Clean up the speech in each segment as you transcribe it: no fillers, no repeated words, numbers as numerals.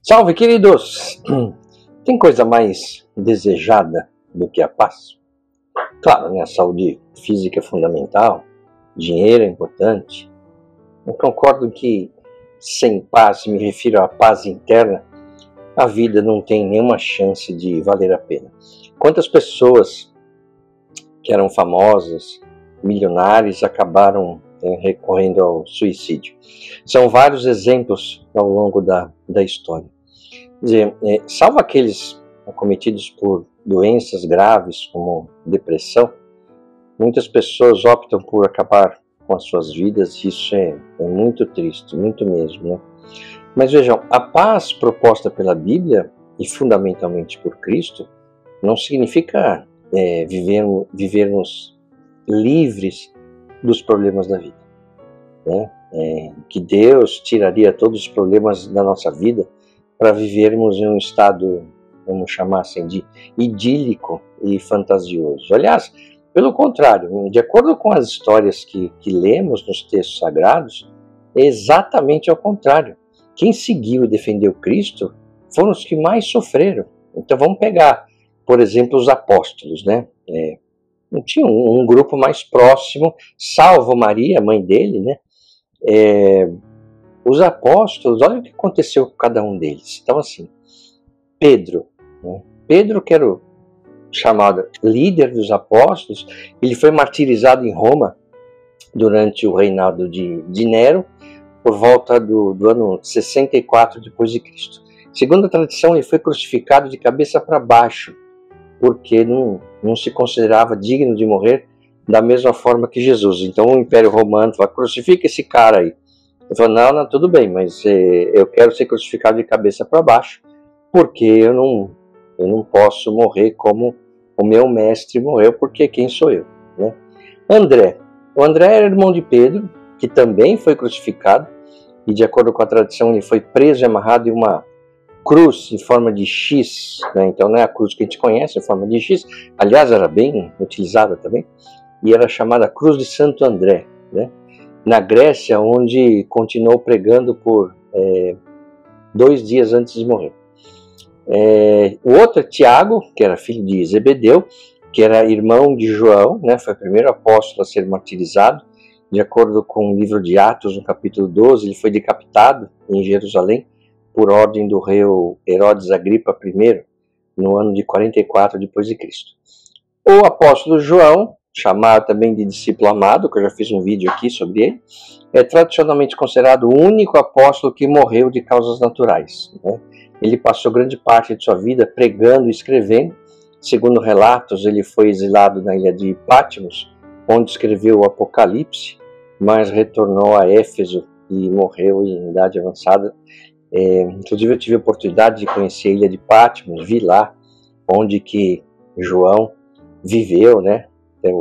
Salve, queridos! Tem coisa mais desejada do que a paz? Claro, né? A saúde física é fundamental, dinheiro é importante. Eu concordo que sem paz, me refiro à paz interna, a vida não tem nenhuma chance de valer a pena. Quantas pessoas que eram famosas, milionárias, acabaram recorrendo ao suicídio? São vários exemplos ao longo da história. Quer dizer, salvo aqueles acometidos por doenças graves como depressão, muitas pessoas optam por acabar com as suas vidas, e isso é muito triste, muito mesmo, né? Mas vejam, a paz proposta pela Bíblia e fundamentalmente por Cristo não significa vivermos livres dos problemas da vida, né? Que Deus tiraria todos os problemas da nossa vida para vivermos em um estado, vamos chamar assim, de idílico e fantasioso. Aliás, pelo contrário, de acordo com as histórias que lemos nos textos sagrados, é exatamente ao contrário. Quem seguiu e defendeu Cristo foram os que mais sofreram. Então vamos pegar, por exemplo, os apóstolos, né? Não tinha um grupo mais próximo, salvo Maria, mãe dele, né? Os apóstolos, olha o que aconteceu com cada um deles. Então assim, Pedro, né? Pedro, que era o chamado líder dos apóstolos, ele foi martirizado em Roma durante o reinado de Nero, por volta do ano 64 depois de Cristo. Segundo a tradição, ele foi crucificado de cabeça para baixo, porque não se considerava digno de morrer da mesma forma que Jesus. Então o Império Romano falou: crucifica esse cara aí. Ele falou: não, tudo bem, mas eu quero ser crucificado de cabeça para baixo, porque eu não posso morrer como o meu mestre morreu, porque quem sou eu, né? O André era irmão de Pedro, que também foi crucificado, e de acordo com a tradição ele foi preso e amarrado em uma cruz em forma de X, né? Então não é a cruz que a gente conhece, em forma de X, aliás era bem utilizada também, e era chamada Cruz de Santo André, né? Na Grécia, onde continuou pregando por 2 dias antes de morrer. O outro é Tiago, que era filho de Zebedeu, que era irmão de João, né? Foi o primeiro apóstolo a ser martirizado. De acordo com o livro de Atos, no capítulo 12, ele foi decapitado em Jerusalém por ordem do rei Herodes Agripa I, no ano de 44 depois de Cristo. O apóstolo João, chamado também de discípulo amado, que eu já fiz um vídeo aqui sobre ele, é tradicionalmente considerado o único apóstolo que morreu de causas naturais, né? Ele passou grande parte de sua vida pregando e escrevendo. Segundo relatos, ele foi exilado na ilha de Patmos, onde escreveu o Apocalipse, mas retornou a Éfeso e morreu em idade avançada. Inclusive eu tive a oportunidade de conhecer a ilha de Patmos, vi lá onde que João viveu, né? Tem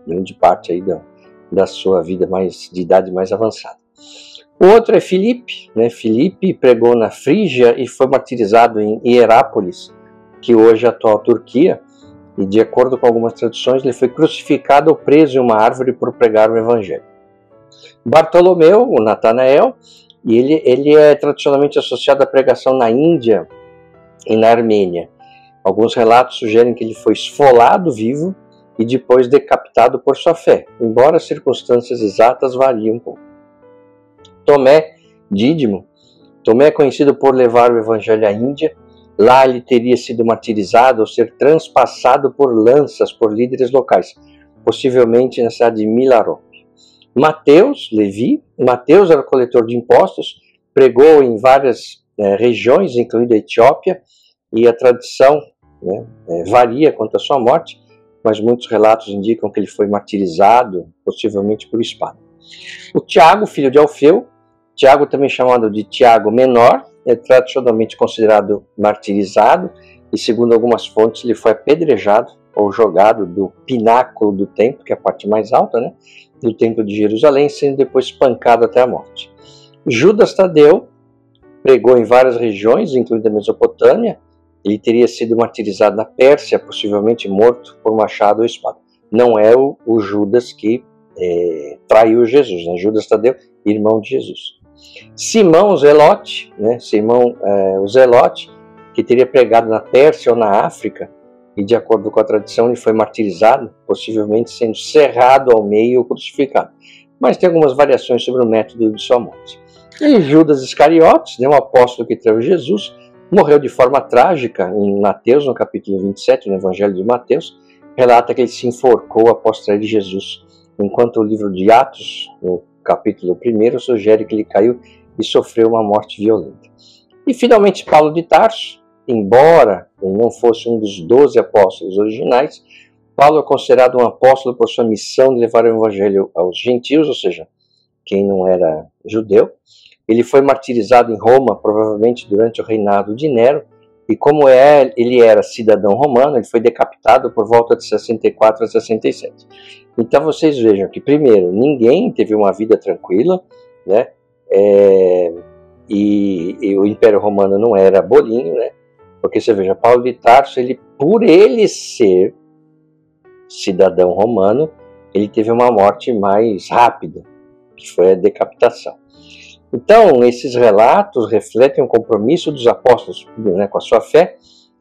grande parte aí da sua vida de idade mais avançada. O outro é Filipe, né? Filipe pregou na Frígia e foi martirizado em Hierápolis, que hoje é a atual Turquia, e de acordo com algumas tradições ele foi crucificado ou preso em uma árvore por pregar o evangelho. Bartolomeu, o Natanael, e ele é tradicionalmente associado à pregação na Índia e na Armênia. Alguns relatos sugerem que ele foi esfolado vivo e depois decapitado por sua fé, embora as circunstâncias exatas variem um pouco. Tomé, Dídimo. Tomé é conhecido por levar o evangelho à Índia. Lá ele teria sido martirizado ou ser transpassado por lanças por líderes locais, possivelmente na cidade de Milaró. Mateus, Levi. Mateus era coletor de impostos, pregou em várias regiões, incluindo a Etiópia, e a tradição varia quanto à sua morte, mas muitos relatos indicam que ele foi martirizado, possivelmente por espada. O Tiago, filho de Alfeu, Tiago também chamado de Tiago Menor, é tradicionalmente considerado martirizado, e segundo algumas fontes ele foi apedrejado ou jogado do pináculo do templo, que é a parte mais alta, né, do templo de Jerusalém, sendo depois espancado até a morte. Judas Tadeu pregou em várias regiões, incluindo a Mesopotâmia. Ele teria sido martirizado na Pérsia, possivelmente morto por machado ou espada. Não é o Judas que traiu Jesus, né? Judas Tadeu, irmão de Jesus. Simão Zelote, né? Simão o Zelote, que teria pregado na Pérsia ou na África, e de acordo com a tradição ele foi martirizado, possivelmente sendo cerrado ao meio ou crucificado. Mas tem algumas variações sobre o método de sua morte. E Judas Iscariotes, né, um apóstolo que traiu Jesus, morreu de forma trágica em Mateus, no capítulo 27, no Evangelho de Mateus, relata que ele se enforcou após trair Jesus, enquanto o livro de Atos, no capítulo 1, sugere que ele caiu e sofreu uma morte violenta. E finalmente Paulo de Tarso, embora ele não fosse um dos 12 apóstolos originais, Paulo é considerado um apóstolo por sua missão de levar o evangelho aos gentios, ou seja, quem não era judeu. Ele foi martirizado em Roma, provavelmente durante o reinado de Nero, e como ele era cidadão romano, ele foi decapitado por volta de 64 a 67. Então vocês vejam que, primeiro, ninguém teve uma vida tranquila, né? E o Império Romano não era bolinho, né? Porque você veja, Paulo de Tarso, por ele ser cidadão romano, ele teve uma morte mais rápida, que foi a decapitação. Então, esses relatos refletem o compromisso dos apóstolos, né, com a sua fé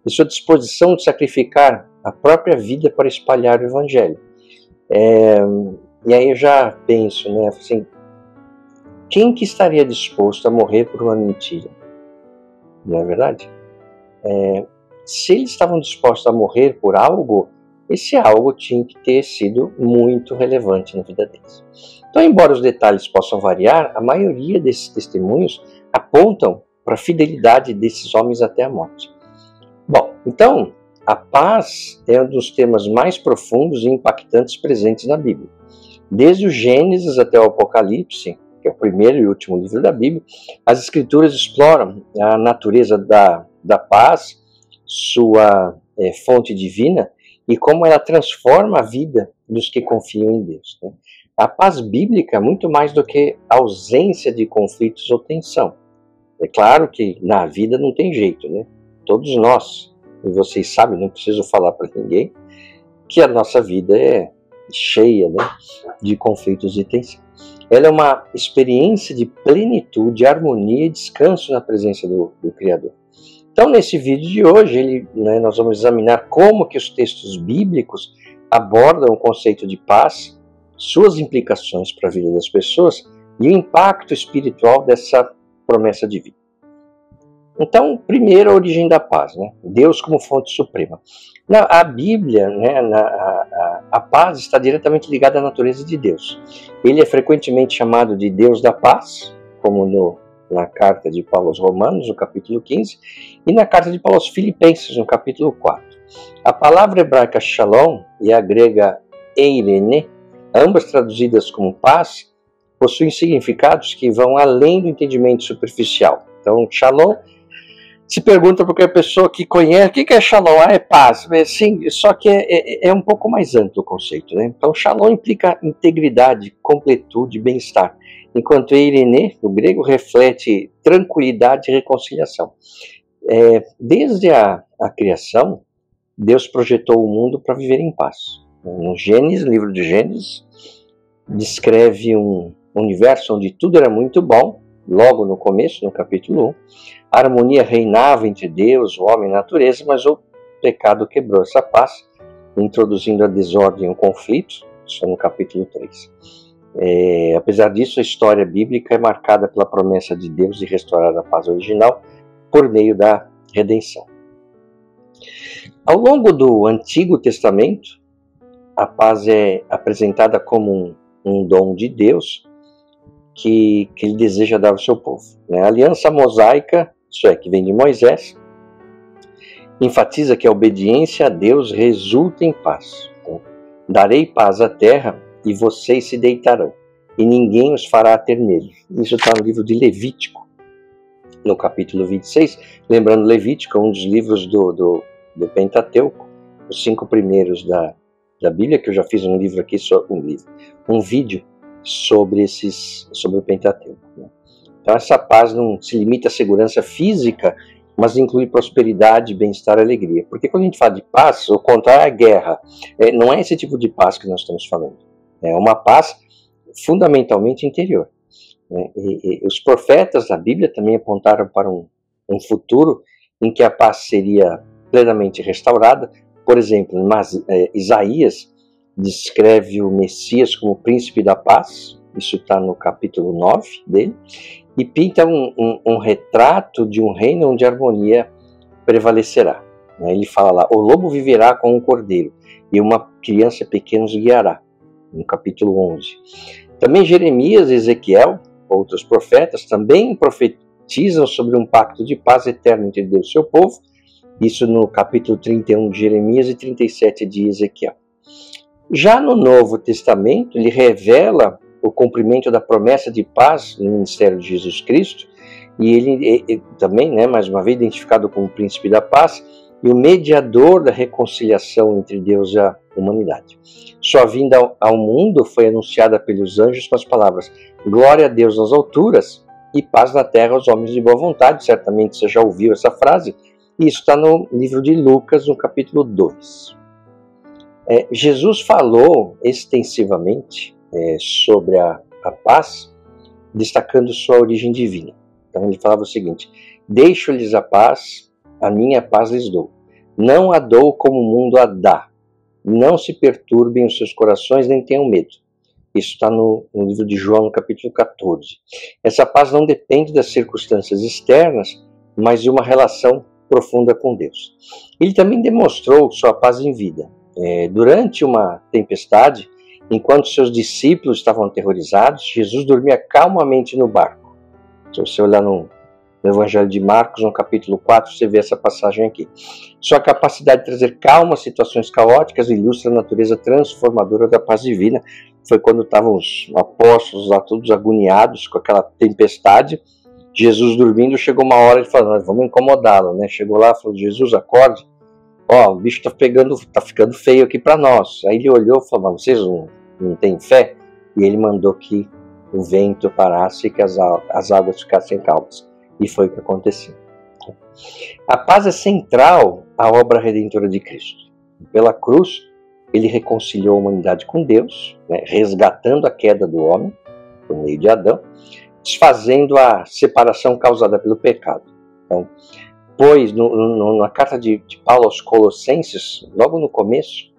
e sua disposição de sacrificar a própria vida para espalhar o evangelho. E aí eu já penso, né, assim, quem que estaria disposto a morrer por uma mentira? Não é verdade? Se eles estavam dispostos a morrer por algo, esse algo tinha que ter sido muito relevante na vida deles. Então, embora os detalhes possam variar, a maioria desses testemunhos apontam para a fidelidade desses homens até a morte. Bom, então, a paz é um dos temas mais profundos e impactantes presentes na Bíblia. Desde o Gênesis até o Apocalipse, que é o primeiro e último livro da Bíblia, as Escrituras exploram a natureza da paz, sua fonte divina, e como ela transforma a vida dos que confiam em Deus, né? A paz bíblica é muito mais do que ausência de conflitos ou tensão. É claro que na vida não tem jeito, né? Todos nós, e vocês sabem, não preciso falar para ninguém, que a nossa vida é cheia, né, de conflitos e tensão. Ela é uma experiência de plenitude, harmonia e descanso na presença do Criador. Então, nesse vídeo de hoje, nós vamos examinar como que os textos bíblicos abordam o conceito de paz, suas implicações para a vida das pessoas e o impacto espiritual dessa promessa divina. Então, primeiro, a origem da paz, né? Deus como fonte suprema. A Bíblia, né, a paz está diretamente ligada à natureza de Deus. Ele é frequentemente chamado de Deus da paz, como na carta de Paulo aos Romanos, no capítulo 15, e na carta de Paulo aos Filipenses, no capítulo 4. A palavra hebraica shalom e a grega eirene, ambas traduzidas como paz, possuem significados que vão além do entendimento superficial. Então, shalom se pergunta porque a pessoa que conhece, o que é shalom? É paz. Sim, só que é um pouco mais amplo o conceito, né? Então, shalom implica integridade, completude, bem-estar, enquanto eirene, no grego, reflete tranquilidade e reconciliação. Desde a criação, Deus projetou o mundo para viver em paz. No Gênesis, livro de Gênesis, descreve um universo onde tudo era muito bom, logo no começo, no capítulo 1. A harmonia reinava entre Deus, o homem e a natureza, mas o pecado quebrou essa paz, introduzindo a desordem e o conflito, isso no capítulo 3. Apesar disso, a história bíblica é marcada pela promessa de Deus de restaurar a paz original por meio da redenção. Ao longo do Antigo Testamento, a paz é apresentada como um dom de Deus que ele deseja dar ao seu povo. A aliança mosaica, isso é, que vem de Moisés, enfatiza que a obediência a Deus resulta em paz. Então, darei paz à terra e vocês se deitarão, e ninguém os fará ter medo. Isso está no livro de Levítico, no capítulo 26. Lembrando, Levítico é um dos livros do Pentateuco, os 5 primeiros da Bíblia, que eu já fiz um livro aqui, um vídeo sobre o Pentateuco. Então essa paz não se limita à segurança física, mas inclui prosperidade, bem-estar e alegria. Porque quando a gente fala de paz, o contrário é a guerra. Não é esse tipo de paz que nós estamos falando. É uma paz fundamentalmente interior. né? E os profetas da Bíblia também apontaram para um futuro em que a paz seria plenamente restaurada. Por exemplo, Isaías descreve o Messias como príncipe da paz, isso está no capítulo 9 dele, e pinta um retrato de um reino onde a harmonia prevalecerá. Ele fala lá, o lobo viverá com um cordeiro, e uma criança pequena os guiará, no capítulo 11. Também Jeremias e Ezequiel, outros profetas, também profetizam sobre um pacto de paz eterno entre Deus e seu povo, isso no capítulo 31 de Jeremias e 37 de Ezequiel. Já no Novo Testamento, ele revela o cumprimento da promessa de paz no ministério de Jesus Cristo, e ele também, mais uma vez, identificado como o príncipe da paz e o mediador da reconciliação entre Deus e a humanidade. Sua vinda ao mundo foi anunciada pelos anjos com as palavras: glória a Deus nas alturas e paz na terra aos homens de boa vontade. Certamente você já ouviu essa frase, e isso está no livro de Lucas, no capítulo 2. Jesus falou extensivamente sobre a paz, destacando sua origem divina. Então ele falava o seguinte: deixo-lhes a paz, a minha paz lhes dou. Não a dou como o mundo a dá. Não se perturbem os seus corações, nem tenham medo. Isso está no livro de João, no capítulo 14. Essa paz não depende das circunstâncias externas, mas de uma relação profunda com Deus. Ele também demonstrou sua paz em vida. Durante uma tempestade, enquanto seus discípulos estavam aterrorizados, Jesus dormia calmamente no barco. Se você olhar no Evangelho de Marcos, no capítulo 4, você vê essa passagem aqui. Sua capacidade de trazer calma a situações caóticas ilustra a natureza transformadora da paz divina. Foi quando estavam os apóstolos lá todos agoniados com aquela tempestade. Jesus dormindo, chegou uma hora e falou: vamos incomodá-lo, Chegou lá e falou: Jesus, acorde. O bicho tá ficando feio aqui para nós. Aí ele olhou e falou: mas vocês não têm fé? E ele mandou que o vento parasse e que as águas ficassem calmas. E foi o que aconteceu. A paz é central à obra redentora de Cristo. Pela cruz, ele reconciliou a humanidade com Deus, resgatando a queda do homem, por meio de Adão, desfazendo a separação causada pelo pecado. Então, pois, na carta de Paulo aos Colossenses, logo no começo,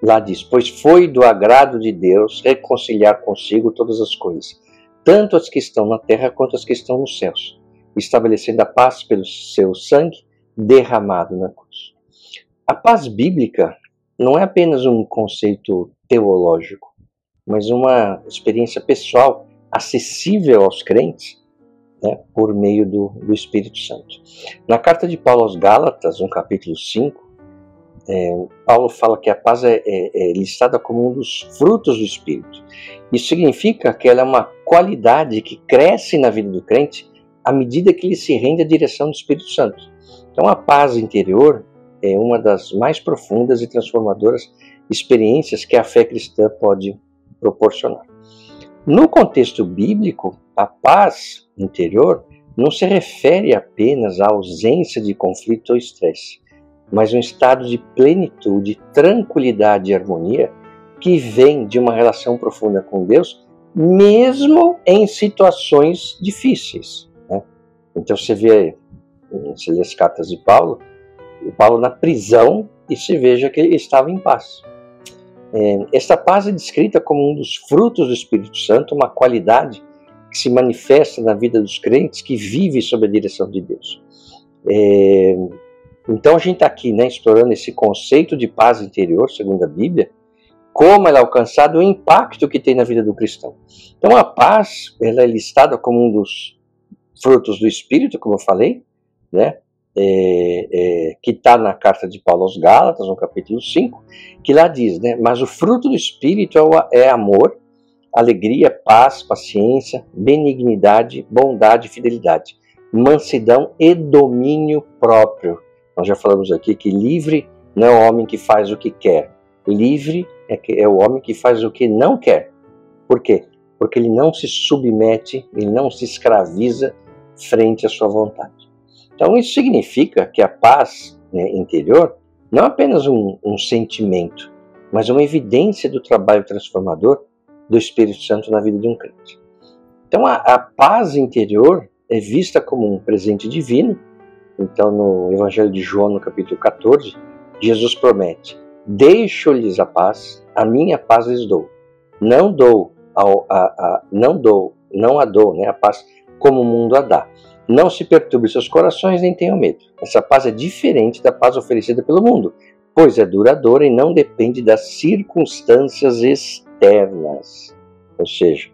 lá diz: pois foi do agrado de Deus reconciliar consigo todas as coisas, tanto as que estão na terra quanto as que estão nos céus, estabelecendo a paz pelo seu sangue derramado na cruz. A paz bíblica não é apenas um conceito teológico, mas uma experiência pessoal acessível aos crentes, por meio do Espírito Santo. Na carta de Paulo aos Gálatas, no capítulo 5, Paulo fala que a paz é listada como um dos frutos do Espírito. Isso significa que ela é uma qualidade que cresce na vida do crente à medida que ele se rende à direção do Espírito Santo. Então a paz interior é uma das mais profundas e transformadoras experiências que a fé cristã pode proporcionar. No contexto bíblico, a paz interior não se refere apenas à ausência de conflito ou estresse, mas um estado de plenitude, tranquilidade e harmonia que vem de uma relação profunda com Deus, mesmo em situações difíceis. Então você lê as cartas de Paulo na prisão, e se veja que ele estava em paz. Esta paz é descrita como um dos frutos do Espírito Santo, uma qualidade que se manifesta na vida dos crentes que vivem sob a direção de Deus. Então a gente está aqui explorando esse conceito de paz interior, segundo a Bíblia, como ela é alcançada, o impacto que tem na vida do cristão. Então a paz, ela é listada como um dos frutos do Espírito, como eu falei, que está na carta de Paulo aos Gálatas, no capítulo 5, que lá diz, mas o fruto do Espírito é amor, alegria, paz, paciência, benignidade, bondade e fidelidade, mansidão e domínio próprio. Nós já falamos aqui que livre não é o homem que faz o que quer, livre é o homem que faz o que não quer. Por quê? Porque ele não se submete, ele não se escraviza frente à sua vontade. Então isso significa que a paz interior não é apenas um sentimento, mas uma evidência do trabalho transformador do Espírito Santo na vida de um crente. Então a paz interior é vista como um presente divino. Então no Evangelho de João, no capítulo 14, Jesus promete: deixo-lhes a paz, a minha paz lhes dou. Não a dou, né, a paz como o mundo a dá. Não se perturbe seus corações, nem tenham medo. Essa paz é diferente da paz oferecida pelo mundo, pois é duradoura e não depende das circunstâncias externas. Ou seja,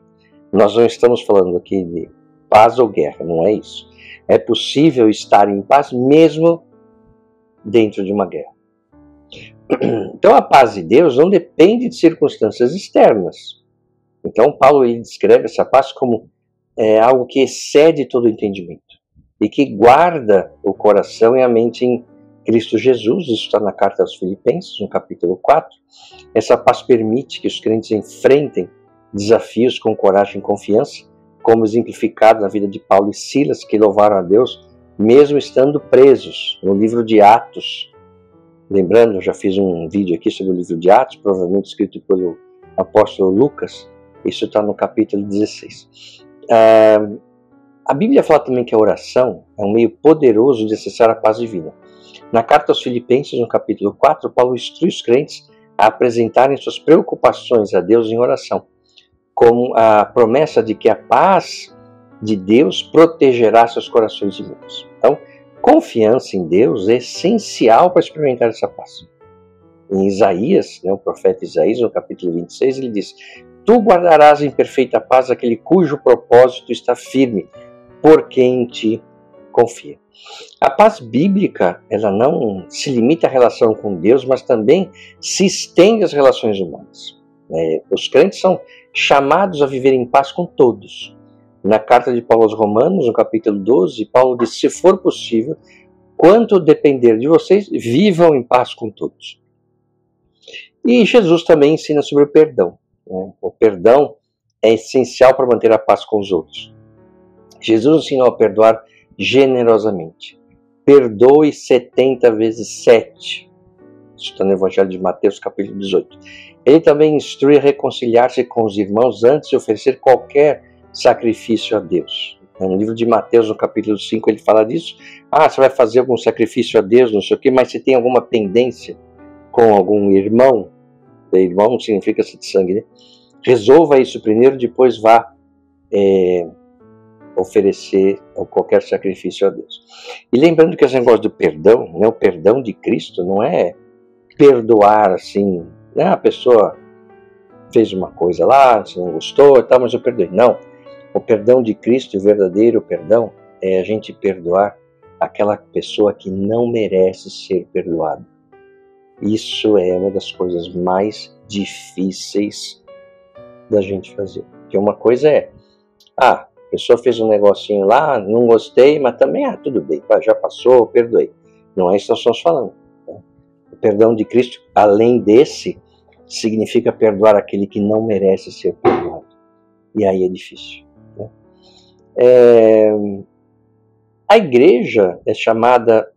nós não estamos falando aqui de paz ou guerra, não é isso. É possível estar em paz mesmo dentro de uma guerra. Então a paz de Deus não depende de circunstâncias externas. Então Paulo ele descreve essa paz como algo que excede todo entendimento e que guarda o coração e a mente em Cristo Jesus. Isso está na carta aos Filipenses, no capítulo 4. Essa paz permite que os crentes enfrentem desafios com coragem e confiança, como exemplificado na vida de Paulo e Silas, que louvaram a Deus mesmo estando presos. No livro de Atos, lembrando, eu já fiz um vídeo aqui sobre o livro de Atos, provavelmente escrito pelo apóstolo Lucas. Isso está no capítulo 16. A Bíblia fala também que a oração é um meio poderoso de acessar a paz divina. Na carta aos Filipenses, no capítulo 4, Paulo instrui os crentes a apresentarem suas preocupações a Deus em oração, com a promessa de que a paz de Deus protegerá seus corações e mentes. Então, confiança em Deus é essencial para experimentar essa paz. Em Isaías, o profeta Isaías, no capítulo 26, ele diz: tu guardarás em perfeita paz aquele cujo propósito está firme, por quem te confia. A paz bíblica, ela não se limita à relação com Deus, mas também se estende às relações humanas. Os crentes são chamados a viver em paz com todos. Na carta de Paulo aos Romanos, no capítulo 12, Paulo diz: se for possível, quanto depender de vocês, vivam em paz com todos. E Jesus também ensina sobre o perdão. O perdão é essencial para manter a paz com os outros. Jesus ensinou a perdoar generosamente. Perdoe 70 vezes 7. Isso está no Evangelho de Mateus, capítulo 18. Ele também instrui a reconciliar-se com os irmãos antes de oferecer qualquer sacrifício a Deus. No livro de Mateus, no capítulo 5, ele fala disso. Você vai fazer algum sacrifício a Deus, não sei o quê, mas se tem alguma pendência com algum irmão, irmão significa de sangue, né? Resolva isso primeiro, depois vá oferecer qualquer sacrifício a Deus. E lembrando que esse negócio do perdão, o perdão de Cristo não é perdoar assim, a pessoa fez uma coisa lá, você não gostou, mas eu perdoei. Não, o perdão de Cristo, o verdadeiro perdão, é a gente perdoar aquela pessoa que não merece ser perdoada. Isso é uma das coisas mais difíceis da gente fazer. Porque uma coisa é, a pessoa fez um negocinho lá, não gostei, mas também, tudo bem, já passou, perdoei. Não é isso que nós estamos falando. O perdão de Cristo, além desse, significa perdoar aquele que não merece ser perdoado. E aí é difícil. A igreja é chamada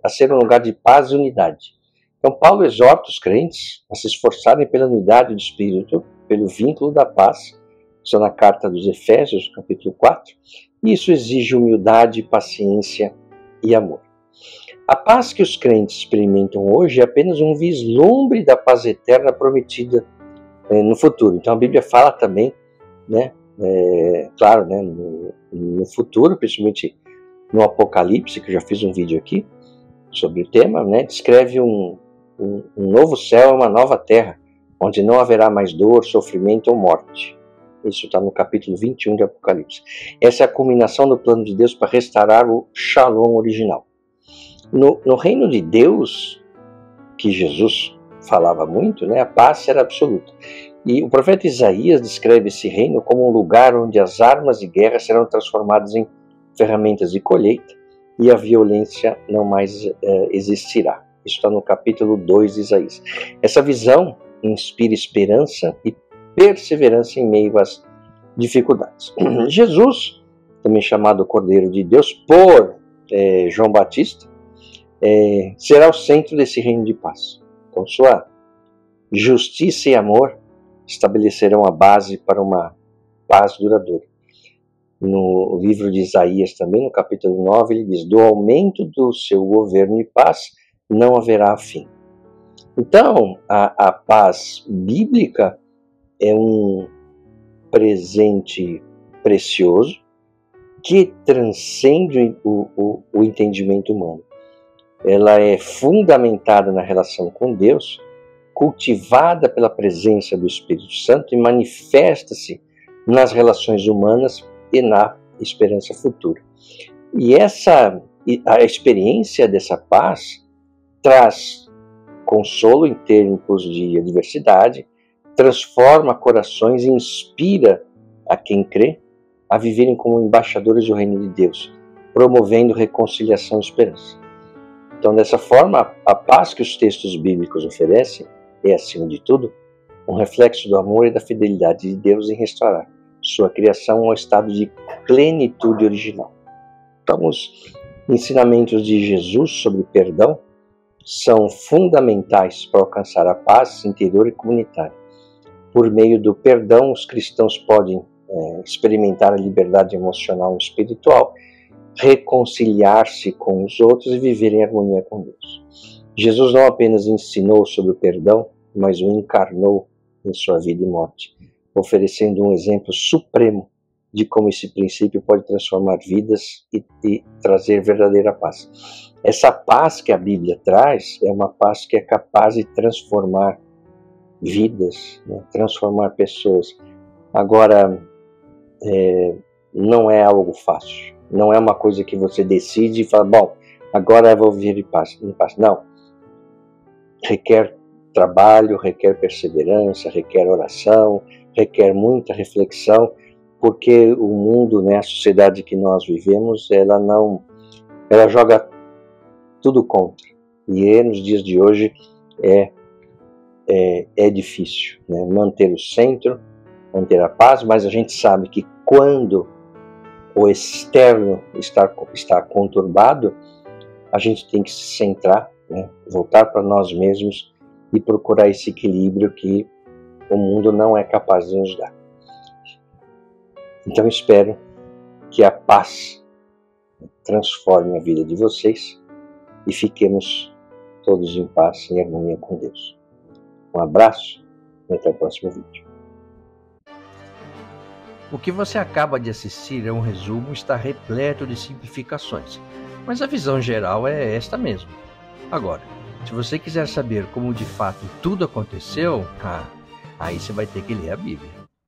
a ser um lugar de paz e unidade. Então Paulo exorta os crentes a se esforçarem pela unidade do Espírito, pelo vínculo da paz. Isso na carta dos Efésios, capítulo 4. E isso exige humildade, paciência e amor. A paz que os crentes experimentam hoje é apenas um vislumbre da paz eterna prometida no futuro. Então a Bíblia fala também, claro, no futuro, principalmente no Apocalipse, que eu já fiz um vídeo aqui sobre o tema, descreve um novo céu e uma nova terra, onde não haverá mais dor, sofrimento ou morte. Isso está no capítulo 21 de Apocalipse. Essa é a culminação do plano de Deus para restaurar o Shalom original. No reino de Deus, que Jesus falava muito, a paz era absoluta. E o profeta Isaías descreve esse reino como um lugar onde as armas de guerra serão transformadas em ferramentas de colheita e a violência não mais existirá. Isso está no capítulo 2 de Isaías. Essa visão inspira esperança e perseverança em meio às dificuldades. Jesus, também chamado Cordeiro de Deus por João Batista, será o centro desse reino de paz. Com sua justiça e amor estabelecerão a base para uma paz duradoura. No livro de Isaías também, no capítulo 9, ele diz: do aumento do seu governo e paz não haverá fim. Então, a paz bíblica é um presente precioso que transcende o entendimento humano. Ela é fundamentada na relação com Deus, cultivada pela presença do Espírito Santo e manifesta-se nas relações humanas e na esperança futura. E a experiência dessa paz traz consolo em tempos de adversidade, transforma corações e inspira a quem crê a viverem como embaixadores do reino de Deus, promovendo reconciliação e esperança. Então, dessa forma, a paz que os textos bíblicos oferecem é, acima de tudo, um reflexo do amor e da fidelidade de Deus em restaurar sua criação ao estado de plenitude original. Então, os ensinamentos de Jesus sobre perdão são fundamentais para alcançar a paz interior e comunitária. Por meio do perdão, os cristãos podem experimentar a liberdade emocional e espiritual, reconciliar-se com os outros e viver em harmonia com Deus. Jesus não apenas ensinou sobre o perdão, mas o encarnou em sua vida e morte, oferecendo um exemplo supremo de como esse princípio pode transformar vidas e trazer verdadeira paz. Essa paz que a Bíblia traz é uma paz que é capaz de transformar vidas, né? Transformar pessoas. Agora, não é algo fácil. Não é uma coisa que você decide e fala, bom, agora eu vou viver em paz. Não. Requer trabalho, requer perseverança, requer oração, requer muita reflexão, porque o mundo, né, a sociedade que nós vivemos, ela joga tudo contra. E nos dias de hoje é difícil, né, manter o centro, manter a paz, mas a gente sabe que quando o externo está conturbado, a gente tem que se centrar, né, voltar para nós mesmos e procurar esse equilíbrio que o mundo não é capaz de nos dar. Então espero que a paz transforme a vida de vocês e fiquemos todos em paz, em harmonia com Deus. Um abraço e até o próximo vídeo. O que você acaba de assistir é um resumo, está repleto de simplificações, mas a visão geral é esta mesmo. Agora, se você quiser saber como de fato tudo aconteceu, aí você vai ter que ler a Bíblia.